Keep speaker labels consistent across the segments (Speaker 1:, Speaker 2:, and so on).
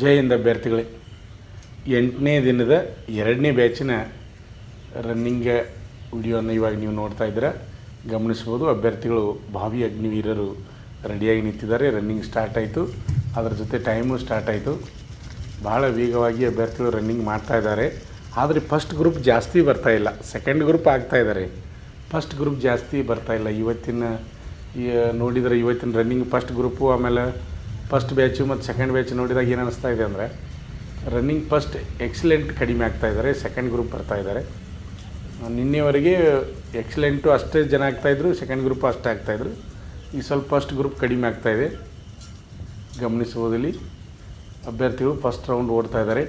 Speaker 1: ಜೈ ಹಿಂದ್ ಅಭ್ಯರ್ಥಿಗಳೇ, 8ನೇ ದಿನದ 2ನೇ ಬ್ಯಾಚಿನ ರನ್ನಿಂಗ್ ವಿಡಿಯೋನ ಇವಾಗ ನೀವು ನೋಡ್ತಾ ಇದ್ದೀರಾ. ಗಮನಿಸ್ಬೋದು, ಅಭ್ಯರ್ಥಿಗಳು ಭಾವಿ ಅಗ್ನಿವೀರರು ರೆಡಿಯಾಗಿ ನಿಂತಿದ್ದಾರೆ. ರನ್ನಿಂಗ್ ಸ್ಟಾರ್ಟ್ ಆಯಿತು, ಅದರ ಜೊತೆ ಟೈಮು ಸ್ಟಾರ್ಟ್ ಆಯಿತು. ಭಾಳ ವೇಗವಾಗಿ ಅಭ್ಯರ್ಥಿಗಳು ರನ್ನಿಂಗ್ ಮಾಡ್ತಾ ಇದ್ದಾರೆ. ಆದರೆ ಫಸ್ಟ್ ಗ್ರೂಪ್ ಜಾಸ್ತಿ ಬರ್ತಾಯಿಲ್ಲ, ಸೆಕೆಂಡ್ ಗ್ರೂಪ್ ಆಗ್ತಾಯಿದ್ದಾರೆ. ಫಸ್ಟ್ ಗ್ರೂಪ್ ಜಾಸ್ತಿ ಬರ್ತಾಯಿಲ್ಲ. ನೋಡಿದರೆ ಇವತ್ತಿನ ರನ್ನಿಂಗ್ ಫಸ್ಟ್ ಗ್ರೂಪು, ಆಮೇಲೆ ಫಸ್ಟ್ ಬ್ಯಾಚು ಮತ್ತು ಸೆಕೆಂಡ್ ಬ್ಯಾಚ್ ನೋಡಿದಾಗ ಏನು ಅನ್ನಿಸ್ತಾ ಇದೆ ಅಂದರೆ, ರನ್ನಿಂಗ್ ಫಸ್ಟ್ ಎಕ್ಸಲೆಂಟ್ ಕಡಿಮೆ ಆಗ್ತಾಯಿದ್ದಾರೆ, ಸೆಕೆಂಡ್ ಗ್ರೂಪ್ ಬರ್ತಾಯಿದ್ದಾರೆ. ನಿನ್ನೆವರೆಗೆ ಎಕ್ಸಲೆಂಟು ಅಷ್ಟೇ ಜನ ಆಗ್ತಾಯಿದ್ರು, ಸೆಕೆಂಡ್ ಗ್ರೂಪ್ ಅಷ್ಟೇ ಆಗ್ತಾಯಿದ್ರು. ಈಗ ಸ್ವಲ್ಪ ಫಸ್ಟ್ ಗ್ರೂಪ್ ಕಡಿಮೆ ಆಗ್ತಾಯಿದೆ. ಗಮನಿಸುವುದಲ್ಲಿ ಅಭ್ಯರ್ಥಿಗಳು ಫಸ್ಟ್ ರೌಂಡ್ ಓಡ್ತಾ ಇದ್ದಾರೆ.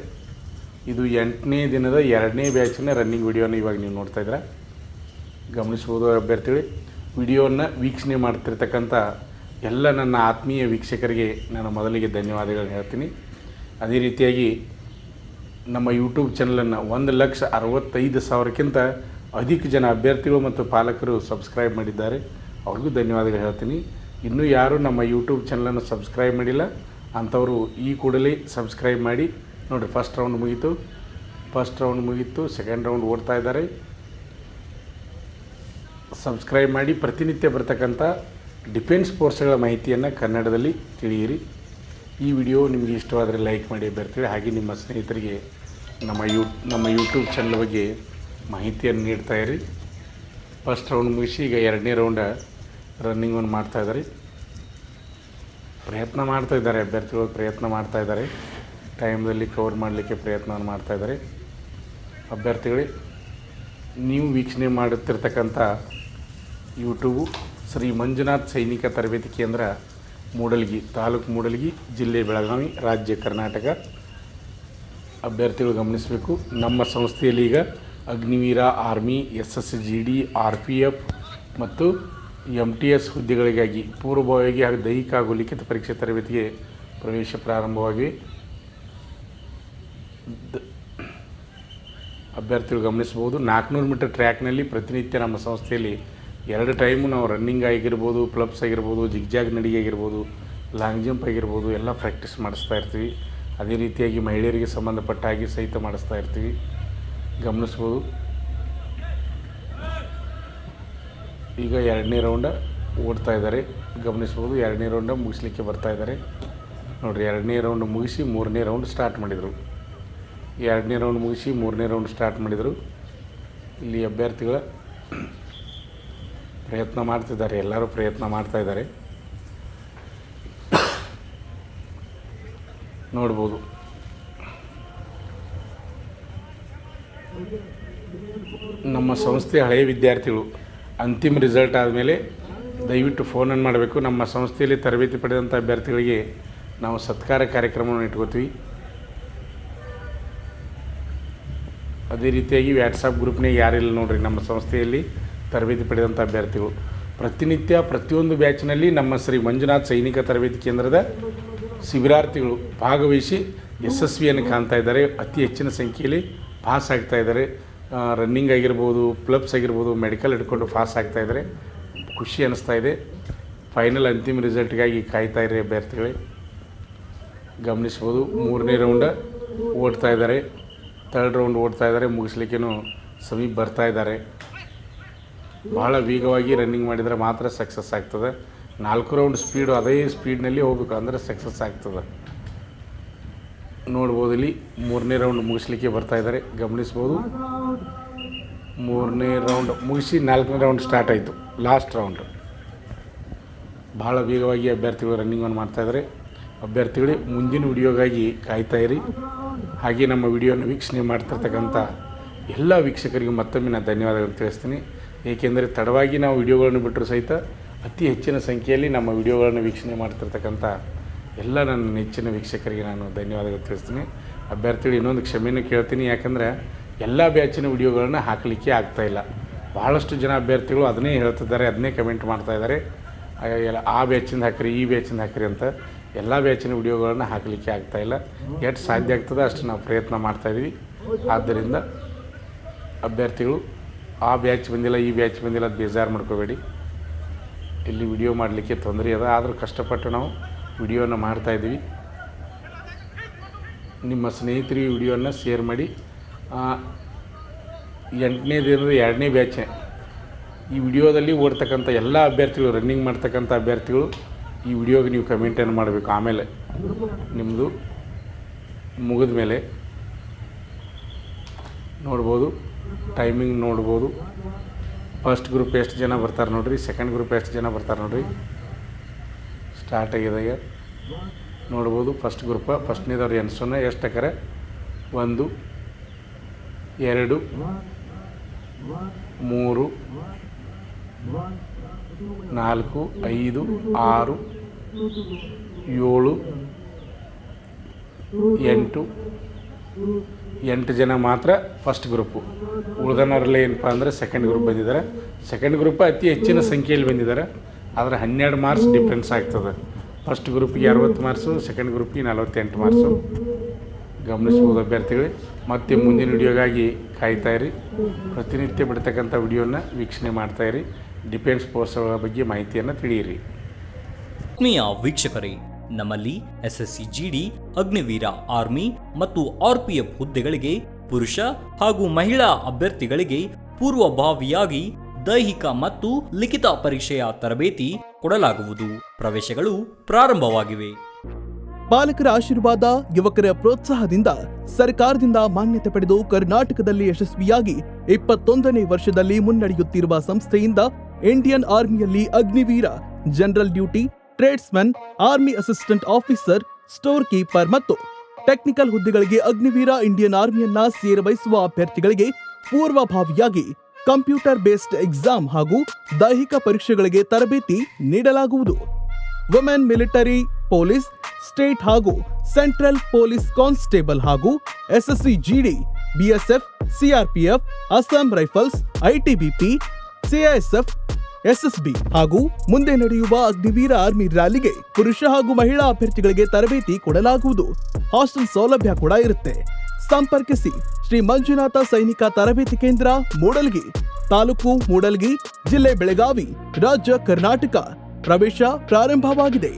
Speaker 1: ಇದು 8ನೇ ದಿನದ 2ನೇ ಬ್ಯಾಚಿನ ರನ್ನಿಂಗ್ ವಿಡಿಯೋನ ಇವಾಗ ನೀವು ನೋಡ್ತಾ ಇದ್ದೀರಾ. ಗಮನಿಸ್ಬೋದು ಅಭ್ಯರ್ಥಿಗಳು, ವಿಡಿಯೋವನ್ನು ವೀಕ್ಷಣೆ ಮಾಡ್ತಿರ್ತಕ್ಕಂಥ ಎಲ್ಲ ನನ್ನ ಆತ್ಮೀಯ ವೀಕ್ಷಕರಿಗೆ ನಾನು ಮೊದಲಿಗೆ ಧನ್ಯವಾದಗಳನ್ನು ಹೇಳ್ತೀನಿ. ಅದೇ ರೀತಿಯಾಗಿ ನಮ್ಮ ಯೂಟ್ಯೂಬ್ ಚಾನಲನ್ನು 1,65,000ಕ್ಕಿಂತ ಅಧಿಕ ಜನ ಅಭ್ಯರ್ಥಿಗಳು ಮತ್ತು ಪಾಲಕರು ಸಬ್ಸ್ಕ್ರೈಬ್ ಮಾಡಿದ್ದಾರೆ. ಅವ್ರಿಗೂ ಧನ್ಯವಾದಗಳು ಹೇಳ್ತೀನಿ. ಇನ್ನೂ ಯಾರು ನಮ್ಮ ಯೂಟ್ಯೂಬ್ ಚಾನಲನ್ನು ಸಬ್ಸ್ಕ್ರೈಬ್ ಮಾಡಿಲ್ಲ ಅಂಥವರು ಈ ಕೂಡಲೇ ಸಬ್ಸ್ಕ್ರೈಬ್ ಮಾಡಿ. ನೋಡಿರಿ, ಫಸ್ಟ್ ರೌಂಡ್ ಮುಗೀತು, ಸೆಕೆಂಡ್ ರೌಂಡ್ ಓಡ್ತಾ ಇದ್ದಾರೆ. ಸಬ್ಸ್ಕ್ರೈಬ್ ಮಾಡಿ. ಪ್ರತಿನಿತ್ಯ ಬರ್ತಕ್ಕಂಥ ಡಿಫೆನ್ಸ್ ಫೋರ್ಸ್ಗಳ ಮಾಹಿತಿಯನ್ನು ಕನ್ನಡದಲ್ಲಿ ತಿಳಿಯಿರಿ. ಈ ವಿಡಿಯೋ ನಿಮಗೆ ಇಷ್ಟವಾದರೆ ಲೈಕ್ ಮಾಡಿ ಅಭ್ಯರ್ಥಿಗಳು. ಹಾಗೆ ನಿಮ್ಮ ಸ್ನೇಹಿತರಿಗೆ ನಮ್ಮ ಯೂಟ್ಯೂಬ್ ಚಾನಲ್ ಬಗ್ಗೆ ಮಾಹಿತಿಯನ್ನು ನೀಡ್ತಾ ಇರಿ. ಫಸ್ಟ್ ರೌಂಡ್ ಮುಗಿಸಿ ಈಗ 2ನೇ ರೌಂಡ್ ರನ್ನಿಂಗನ್ನು ಮಾಡ್ತಾಯಿದ್ದಾರೆ. ಪ್ರಯತ್ನ ಮಾಡ್ತಾಯಿದ್ದಾರೆ ಅಭ್ಯರ್ಥಿಗಳು, ಪ್ರಯತ್ನ ಮಾಡ್ತಾಯಿದ್ದಾರೆ. ಟೈಮ್ದಲ್ಲಿ ಕವರ್ ಮಾಡಲಿಕ್ಕೆ ಪ್ರಯತ್ನವನ್ನು ಮಾಡ್ತಾಯಿದ್ದಾರೆ. ಅಭ್ಯರ್ಥಿಗಳೇ, ನೀವು ವೀಕ್ಷಣೆ ಮಾಡುತ್ತಿರ್ತಕ್ಕಂಥ ಯೂಟ್ಯೂಬು ಶ್ರೀ ಮಂಜುನಾಥ್ ಸೈನಿಕ ತರಬೇತಿ ಕೇಂದ್ರ, ಮೂಡಲಗಿ ತಾಲೂಕು, ಮೂಡಲಗಿ ಜಿಲ್ಲೆ, ಬೆಳಗಾವಿ, ರಾಜ್ಯ ಕರ್ನಾಟಕ. ಅಭ್ಯರ್ಥಿಗಳು ಗಮನಿಸಬೇಕು, ನಮ್ಮ ಸಂಸ್ಥೆಯಲ್ಲಿ ಈಗ ಅಗ್ನಿವೀರ, ಆರ್ಮಿ, SSGD, RPF ಮತ್ತು MTS ಹುದ್ದೆಗಳಿಗಾಗಿ ಪೂರ್ವಭಾವಿಯಾಗಿ ಹಾಗೂ ದೈಹಿಕ ಹಾಗೂ ಲಿಖಿತ ಪರೀಕ್ಷೆ ತರಬೇತಿಗೆ ಪ್ರವೇಶ ಪ್ರಾರಂಭವಾಗಿವೆ. ಅಭ್ಯರ್ಥಿಗಳು ಗಮನಿಸ್ಬೋದು, 400 ಮೀಟರ್ ಟ್ರ್ಯಾಕ್ನಲ್ಲಿ ಪ್ರತಿನಿತ್ಯ ನಮ್ಮ ಸಂಸ್ಥೆಯಲ್ಲಿ 2 ಟೈಮು ನಾವು ರನ್ನಿಂಗ್ ಆಗಿರ್ಬೋದು, ಪ್ಲಬ್ಸ್ ಆಗಿರ್ಬೋದು, ಜಿಗ್ಜಾಗ್ ನಡಿಗೆ ಆಗಿರ್ಬೋದು, ಲಾಂಗ್ ಜಂಪ್ ಆಗಿರ್ಬೋದು, ಎಲ್ಲ ಪ್ರಾಕ್ಟೀಸ್ ಮಾಡಿಸ್ತಾ ಇರ್ತೀವಿ. ಅದೇ ರೀತಿಯಾಗಿ ಮಹಿಳೆಯರಿಗೆ ಸಂಬಂಧಪಟ್ಟ ಹಾಗೆ ಸಹಿತ ಮಾಡಿಸ್ತಾ ಇರ್ತೀವಿ. ಗಮನಿಸ್ಬೋದು, ಈಗ 2ನೇ ರೌಂಡ ಓಡ್ತಾ ಇದ್ದಾರೆ. ಗಮನಿಸ್ಬೋದು, 2ನೇ ರೌಂಡ ಮುಗಿಸ್ಲಿಕ್ಕೆ ಬರ್ತಾ ಇದ್ದಾರೆ. ನೋಡಿರಿ, 2ನೇ ರೌಂಡ್ ಮುಗಿಸಿ 3ನೇ ರೌಂಡ್ ಸ್ಟಾರ್ಟ್ ಮಾಡಿದರು. 2ನೇ ರೌಂಡ್ ಮುಗಿಸಿ 3ನೇ ರೌಂಡ್ ಸ್ಟಾರ್ಟ್ ಮಾಡಿದರು. ಇಲ್ಲಿ ಅಭ್ಯರ್ಥಿಗಳ ಪ್ರಯತ್ನ ಮಾಡ್ತಿದ್ದಾರೆ, ಎಲ್ಲರೂ ಪ್ರಯತ್ನ ಮಾಡ್ತಾಯಿದ್ದಾರೆ. ನೋಡ್ಬೋದು, ನಮ್ಮ ಸಂಸ್ಥೆ ಹಳೆಯ ವಿದ್ಯಾರ್ಥಿಗಳು ಅಂತಿಮ ರಿಸಲ್ಟ್ ಆದಮೇಲೆ ದಯವಿಟ್ಟು ಫೋನನ್ನು ಮಾಡಬೇಕು. ನಮ್ಮ ಸಂಸ್ಥೆಯಲ್ಲಿ ತರಬೇತಿ ಪಡೆದಂಥ ಅಭ್ಯರ್ಥಿಗಳಿಗೆ ನಾವು ಸತ್ಕಾರ ಕಾರ್ಯಕ್ರಮವನ್ನು ಇಟ್ಕೋತೀವಿ. ಅದೇ ರೀತಿಯಾಗಿ ವಾಟ್ಸಪ್ ಗ್ರೂಪ್ನಾಗ ಯಾರಿಲ್ಲ ನೋಡಿರಿ, ನಮ್ಮ ಸಂಸ್ಥೆಯಲ್ಲಿ ತರಬೇತಿ ಪಡೆದಂಥ ಅಭ್ಯರ್ಥಿಗಳು ಪ್ರತಿನಿತ್ಯ ಪ್ರತಿಯೊಂದು ಬ್ಯಾಚ್ನಲ್ಲಿ ನಮ್ಮ ಶ್ರೀ ಮಂಜುನಾಥ್ ಸೈನಿಕ ತರಬೇತಿ ಕೇಂದ್ರದ ಶಿಬಿರಾರ್ಥಿಗಳು ಭಾಗವಹಿಸಿ ಯಶಸ್ವಿಯನ್ನು ಕಾಣ್ತಾ ಇದ್ದಾರೆ. ಅತಿ ಹೆಚ್ಚಿನ ಸಂಖ್ಯೆಯಲ್ಲಿ ಪಾಸ್ ಆಗ್ತಾಯಿದ್ದಾರೆ. ರನ್ನಿಂಗ್ ಆಗಿರ್ಬೋದು, ಪ್ಲಬ್ಸ್ ಆಗಿರ್ಬೋದು, ಮೆಡಿಕಲ್ ಹಿಡ್ಕೊಂಡು ಪಾಸ್ ಆಗ್ತಾಯಿದ್ದಾರೆ. ಖುಷಿ ಅನ್ನಿಸ್ತಾ ಇದೆ. ಫೈನಲ್ ಅಂತಿಮ ರಿಸಲ್ಟ್ಗಾಗಿ ಕಾಯ್ತಾ ಇರಿ ಅಭ್ಯರ್ಥಿಗಳೇ. ಗಮನಿಸ್ಬೋದು, 3ನೇ ರೌಂಡ ಓಡ್ತಾ ಇದ್ದಾರೆ, 3rd ರೌಂಡ್ ಓಡ್ತಾ ಇದ್ದಾರೆ. ಮುಗಿಸ್ಲಿಕ್ಕೇನು ಸಮೀಪ ಬರ್ತಾ ಇದ್ದಾರೆ. ಭಾಳ ವೇಗವಾಗಿ ರನ್ನಿಂಗ್ ಮಾಡಿದರೆ ಮಾತ್ರ ಸಕ್ಸಸ್ ಆಗ್ತದೆ. 4 ರೌಂಡ್ ಸ್ಪೀಡು, ಅದೇ ಸ್ಪೀಡ್ನಲ್ಲಿ ಹೋಗ್ಬೇಕು ಅಂದರೆ ಸಕ್ಸಸ್ ಆಗ್ತದೆ. ನೋಡ್ಬೋದು, ಇಲ್ಲಿ 3ನೇ ರೌಂಡ್ ಮುಗಿಸ್ಲಿಕ್ಕೆ ಬರ್ತಾ ಇದ್ದಾರೆ. ಗಮನಿಸ್ಬೋದು, 3ನೇ ರೌಂಡ್ ಮುಗಿಸಿ 4ನೇ ರೌಂಡ್ ಸ್ಟಾರ್ಟ್ ಆಯಿತು, ಲಾಸ್ಟ್ ರೌಂಡ್. ಭಾಳ ವೇಗವಾಗಿ ಅಭ್ಯರ್ಥಿಗಳು ರನ್ನಿಂಗನ್ನು ಮಾಡ್ತಾಯಿದ್ದಾರೆ. ಅಭ್ಯರ್ಥಿಗಳೇ, ಮುಂದಿನ ವಿಡಿಯೋಗಾಗಿ ಕಾಯ್ತಾ ಇರಿ. ಹಾಗೆ ನಮ್ಮ ವಿಡಿಯೋನ ವೀಕ್ಷಣೆ ಮಾಡ್ತಿರ್ತಕ್ಕಂಥ ಎಲ್ಲ ವೀಕ್ಷಕರಿಗೂ ಮತ್ತೊಮ್ಮೆ ನಾನು ಧನ್ಯವಾದಗಳು ತಿಳಿಸ್ತೀನಿ. ಏಕೆಂದರೆ ತಡವಾಗಿ ನಾವು ವಿಡಿಯೋಗಳನ್ನು ಬಿಟ್ಟರೂ ಸಹಿತ ಅತಿ ಹೆಚ್ಚಿನ ಸಂಖ್ಯೆಯಲ್ಲಿ ನಮ್ಮ ವಿಡಿಯೋಗಳನ್ನು ವೀಕ್ಷಣೆ ಮಾಡ್ತಿರ್ತಕ್ಕಂಥ ಎಲ್ಲ ನನ್ನ ನೆಚ್ಚಿನ ವೀಕ್ಷಕರಿಗೆ ನಾನು ಧನ್ಯವಾದಗಳು ತಿಳಿಸ್ತೀನಿ. ಅಭ್ಯರ್ಥಿಗಳು ಇನ್ನೊಂದು ಕ್ಷಮೆಯನ್ನು ಕೇಳ್ತೀನಿ, ಯಾಕಂದರೆ ಎಲ್ಲ ಬ್ಯಾಚಿನ ವಿಡಿಯೋಗಳನ್ನು ಹಾಕಲಿಕ್ಕೆ ಆಗ್ತಾಯಿಲ್ಲ. ಭಾಳಷ್ಟು ಜನ ಅಭ್ಯರ್ಥಿಗಳು ಅದನ್ನೇ ಹೇಳ್ತಿದ್ದಾರೆ, ಅದನ್ನೇ ಕಮೆಂಟ್ ಮಾಡ್ತಾಯಿದ್ದಾರೆ, ಆ ಬ್ಯಾಚಿಂದ ಹಾಕಿರಿ, ಈ ಬ್ಯಾಚಿಂದ ಹಾಕಿರಿ ಅಂತ. ಎಲ್ಲ ಬ್ಯಾಚಿನ ವಿಡಿಯೋಗಳನ್ನು ಹಾಕಲಿಕ್ಕೆ ಆಗ್ತಾಯಿಲ್ಲ. ಎಷ್ಟು ಸಾಧ್ಯ ಆಗ್ತದೆ ಅಷ್ಟು ನಾವು ಪ್ರಯತ್ನ ಮಾಡ್ತಾಯಿದ್ವಿ. ಆದ್ದರಿಂದ ಅಭ್ಯರ್ಥಿಗಳು ಆ ಬ್ಯಾಚ್ ಬಂದಿಲ್ಲ, ಈ ಬ್ಯಾಚ್ ಬಂದಿಲ್ಲ ಅದು ಬೇಜಾರು ಮಾಡ್ಕೋಬೇಡಿ. ಇಲ್ಲಿ ವಿಡಿಯೋ ಮಾಡಲಿಕ್ಕೆ ತೊಂದರೆ ಅದ, ಆದರೂ ಕಷ್ಟಪಟ್ಟು ನಾವು ವಿಡಿಯೋನ ಮಾಡ್ತಾಯಿದ್ವಿ. ನಿಮ್ಮ ಸ್ನೇಹಿತರಿಗೆ ವಿಡಿಯೋನ ಶೇರ್ ಮಾಡಿ. 8ನೇ ದಿನದ 2ನೇ ಬ್ಯಾಚ್ ಈ ವಿಡಿಯೋದಲ್ಲಿ ಓಡ್ತಕ್ಕಂಥ ಎಲ್ಲ ಅಭ್ಯರ್ಥಿಗಳು, ರನ್ನಿಂಗ್ ಮಾಡ್ತಕ್ಕಂಥ ಅಭ್ಯರ್ಥಿಗಳು ಈ ವಿಡಿಯೋಗೆ ನೀವು ಕಮೆಂಟನ್ನು ಮಾಡಬೇಕು. ಆಮೇಲೆ ನಿಮ್ಮದು ಮುಗಿದ ಮೇಲೆ ನೋಡ್ಬೋದು, ಟೈಮಿಂಗ್ ನೋಡ್ಬೋದು. ಫಸ್ಟ್ ಗ್ರೂಪ್ ಎಷ್ಟು ಜನ ಬರ್ತಾರೆ ನೋಡಿರಿ, ಸೆಕೆಂಡ್ ಗ್ರೂಪ್ ಎಷ್ಟು ಜನ ಬರ್ತಾರೆ ನೋಡಿರಿ. ಸ್ಟಾರ್ಟ್ ಆಗಿದಾಗ ನೋಡ್ಬೋದು. ಫಸ್ಟ್ ಗ್ರೂಪ ಫಸ್ಟ್ನೇದವ್ರು ಎನ್ಸೋನ ಎಷ್ಟು ಹಾಕರೆ 1 2 3 4 5 6 7 8 ಜನ ಮಾತ್ರ ಫಸ್ಟ್ ಗ್ರೂಪು. ಉಳಿದನವರೆಲ್ಲ ಏನಪ್ಪ ಅಂದರೆ ಸೆಕೆಂಡ್ ಗ್ರೂಪ್ ಬಂದಿದ್ದಾರೆ. ಸೆಕೆಂಡ್ ಗ್ರೂಪ್ ಅತಿ ಹೆಚ್ಚಿನ ಸಂಖ್ಯೆಯಲ್ಲಿ ಬಂದಿದ್ದಾರೆ. ಆದರೆ 12 ಮಾರ್ಕ್ಸ್ ಡಿಫ್ರೆನ್ಸ್ ಆಗ್ತದೆ. ಫಸ್ಟ್ ಗ್ರೂಪಿಗೆ 60 ಮಾರ್ಕ್ಸು, ಸೆಕೆಂಡ್ ಗ್ರೂಪಿಗೆ 48 ಮಾರ್ಕ್ಸು. ಗಮನಿಸ್ಬೋದು ಅಭ್ಯರ್ಥಿಗಳೇ. ಮತ್ತು ಮುಂದಿನ ವಿಡಿಯೋಗಾಗಿ ಕಾಯ್ತಾಯಿರಿ. ಪ್ರತಿನಿತ್ಯ ಬಿಡ್ತಕ್ಕಂಥ ವಿಡಿಯೋನ ವೀಕ್ಷಣೆ ಮಾಡ್ತಾಯಿರಿ. ಡಿಫೆನ್ಸ್ ಫೋರ್ಸ್ಗಳ ಬಗ್ಗೆ ಮಾಹಿತಿಯನ್ನು ತಿಳಿಯಿರಿ.
Speaker 2: ಆತ್ಮೀಯ ವೀಕ್ಷಕರೇ, ನಮ್ಮಲ್ಲಿ SSC GD, ಅಗ್ನಿವೀರ, ಆರ್ಮಿ ಮತ್ತು RPF ಹುದ್ದೆಗಳಿಗೆ ಪುರುಷ ಹಾಗೂ ಮಹಿಳಾ ಅಭ್ಯರ್ಥಿಗಳಿಗೆ ಪೂರ್ವಭಾವಿಯಾಗಿ ದೈಹಿಕ ಮತ್ತು ಲಿಖಿತ ಪರೀಕ್ಷೆಯ ತರಬೇತಿ ಕೊಡಲಾಗುವುದು. ಪ್ರವೇಶಗಳು ಪ್ರಾರಂಭವಾಗಿವೆ.
Speaker 3: ಪಾಲಕರ ಆಶೀರ್ವಾದ, ಯುವಕರ ಪ್ರೋತ್ಸಾಹದಿಂದ ಸರ್ಕಾರದಿಂದ ಮಾನ್ಯತೆ ಪಡೆದು ಕರ್ನಾಟಕದಲ್ಲಿ ಯಶಸ್ವಿಯಾಗಿ 21ನೇ ವರ್ಷದಲ್ಲಿ ಮುನ್ನಡೆಯುತ್ತಿರುವ ಸಂಸ್ಥೆಯಿಂದ ಇಂಡಿಯನ್ ಆರ್ಮಿಯಲ್ಲಿ Agniveer, general duty, tradesman, army assistant officer, store keeper ಮತ್ತು ಟೆಕ್ನಿಕಲ್ ಹುದ್ದೆಗಳಿಗೆ ಅಗ್ನಿವೀರ ಇಂಡಿಯನ್ ಆರ್ಮಿಯನ್ನ ಸೇರಬಯಸುವ ಅಭ್ಯರ್ಥಿಗಳಿಗೆ ಪೂರ್ವಭಾವಿಯಾಗಿ ಕಂಪ್ಯೂಟರ್ ಬೇಸ್ಡ್ ಎಕ್ಸಾಮ್ ಹಾಗೂ ದೈಹಿಕ ಪರೀಕ್ಷೆಗಳಿಗೆ ತರಬೇತಿ ನೀಡಲಾಗುವುದು. ವುಮೆನ್ ಮಿಲಿಟರಿ, ಪೊಲೀಸ್, ಸ್ಟೇಟ್ ಹಾಗೂ ಸೆಂಟ್ರಲ್ ಪೊಲೀಸ್ ಕಾನ್ಸ್ಟೇಬಲ್ ಹಾಗೂ SSC GD, BSF, CRPF, Assam rifles, ITBP, CISF, SSB ಹಾಗೂ ಮುಂದೆ ನಡೆಯುವ ಅಗ್ನಿವೀರ ಆರ್ಮಿ ರ್ಯಾಲಿಗೆ ಪುರುಷ ಹಾಗೂ ಮಹಿಳಾ ಅಭ್ಯರ್ಥಿಗಳಿಗೆ ತರಬೇತಿ ಕೊಡಲಾಗುವುದು. ಹಾಸ್ಟೆಲ್ ಸೌಲಭ್ಯ ಕೂಡ ಇರುತ್ತೆ. ಸಂಪರ್ಕಿಸಿ ಶ್ರೀ ಮಂಜುನಾಥ ಸೈನಿಕ ತರಬೇತಿ ಕೇಂದ್ರ, ಮೂಡಲ್ಗಿ, ತಾಲೂಕು ಮೂಡಲ್ಗಿ, ಜಿಲ್ಲೆ ಬೆಳಗಾವಿ, ರಾಜ್ಯ ಕರ್ನಾಟಕ. ಪ್ರವೇಶ ಪ್ರಾರಂಭವಾಗಿದೆ.